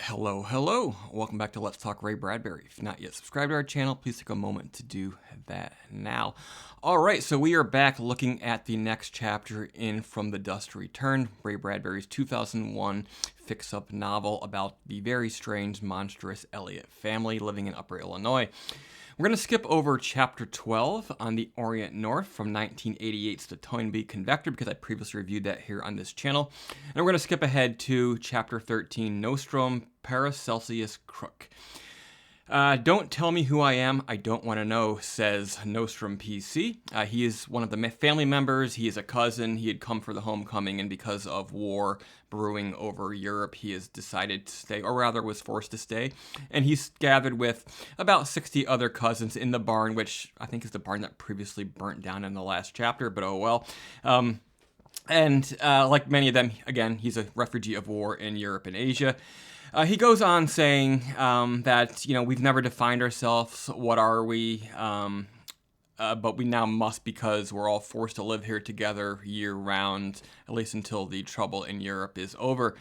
Hello. Welcome back to Let's Talk Ray Bradbury. If you've not yet subscribed to our channel, please take a moment to do that now. All right, so we are back looking at the next chapter in From the Dust to Return, Ray Bradbury's 2001 fix-up novel about the very strange, monstrous Elliot family living in Upper Illinois. We're going to skip over Chapter 12 on the Orient North from 1988's The Toynbee Convector because I previously reviewed that here on this channel. And we're going to skip ahead to Chapter 13, Nostrum Paracelsius Crook. Don't tell me who I am, I don't want to know, says Nostrum P.C. He is one of the family members, he is a cousin, he had come for the homecoming, and because of war brewing over Europe, he has decided to stay, or rather was forced to stay, and he's gathered with about 60 other cousins in the barn, which I think is the barn that previously burnt down in the last chapter, but oh well. Like many of them, again, he's a refugee of war in Europe and Asia. He goes on saying that, we've never defined ourselves, what are we, but we now must because we're all forced to live here together year-round, at least until the trouble in Europe is over.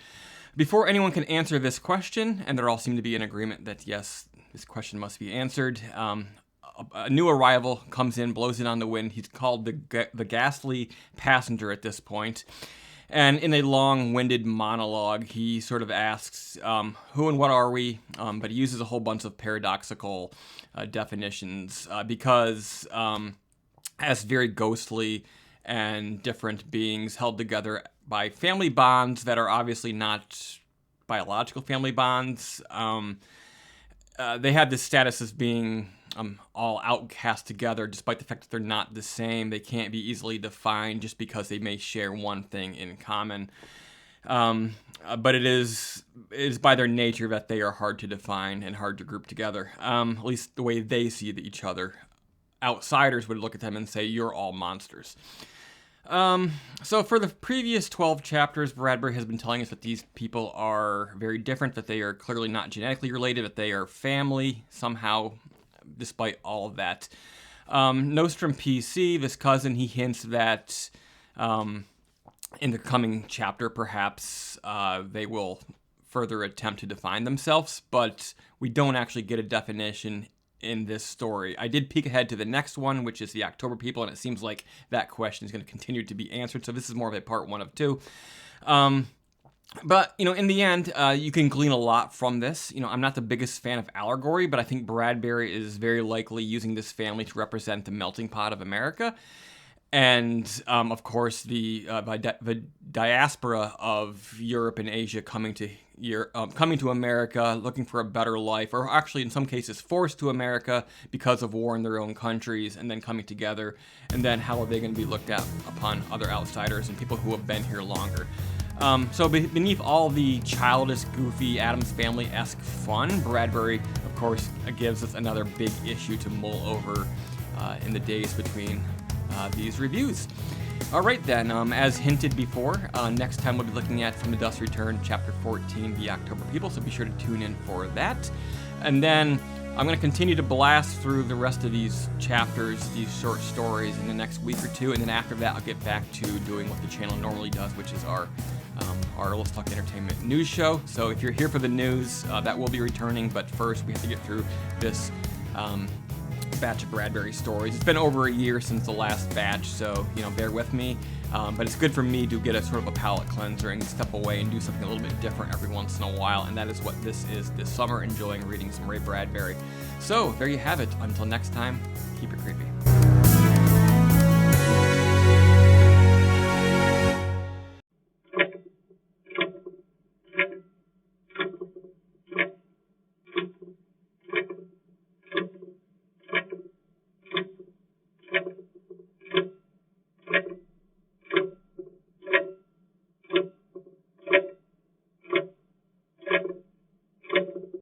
Before anyone can answer this question, and there all seem to be in agreement that, yes, this question must be answered, a new arrival comes in, blows in on the wind. He's called the ghastly passenger at this point. And in a long-winded monologue, he sort of asks, who and what are we? But he uses a whole bunch of paradoxical definitions because as very ghostly and different beings held together by family bonds that are obviously not biological family bonds, they have this status as being all outcast together, despite the fact that they're not the same. They can't be easily defined just because they may share one thing in common. But it is by their nature that they are hard to define and hard to group together, at least the way they see each other. Outsiders would look at them and say, you're all monsters. So for the previous 12 chapters, Bradbury has been telling us that these people are very different, that they are clearly not genetically related, that they are family somehow, despite all of that. Nostrum P.C, this cousin, he hints that in the coming chapter, perhaps they will further attempt to define themselves, but we don't actually get a definition in this story. I did peek ahead to the next one, which is the October people, and it seems like that question is going to continue to be answered, so this is more of a part 1 of 2. But, in the end, you can glean a lot from this. I'm not the biggest fan of allegory, but I think Bradbury is very likely using this family to represent the melting pot of America. And, of course, the diaspora of Europe and Asia coming to America, looking for a better life, or actually in some cases forced to America because of war in their own countries, and then coming together. And then how are they going to be looked at upon other outsiders and people who have been here longer? So beneath all the childish, goofy, Addams Family-esque fun, Bradbury, of course, gives us another big issue to mull over in the days between these reviews. All right, then, as hinted before, next time we'll be looking at From the Dust Return, Chapter 14, The October People, so be sure to tune in for that. And then I'm going to continue to blast through the rest of these chapters, these short stories, in the next week or two, and then after that I'll get back to doing what the channel normally does, which is our Let's Talk Entertainment news show. So if you're here for the news, that will be returning, but first we have to get through this batch of Bradbury stories. It's been over a year since the last batch, so bear with me. But it's good for me to get a sort of a palate cleanser and step away and do something a little bit different every once in a while, and that is what this is this summer, enjoying reading some Ray Bradbury. So there you have it. Until next time, keep it creepy.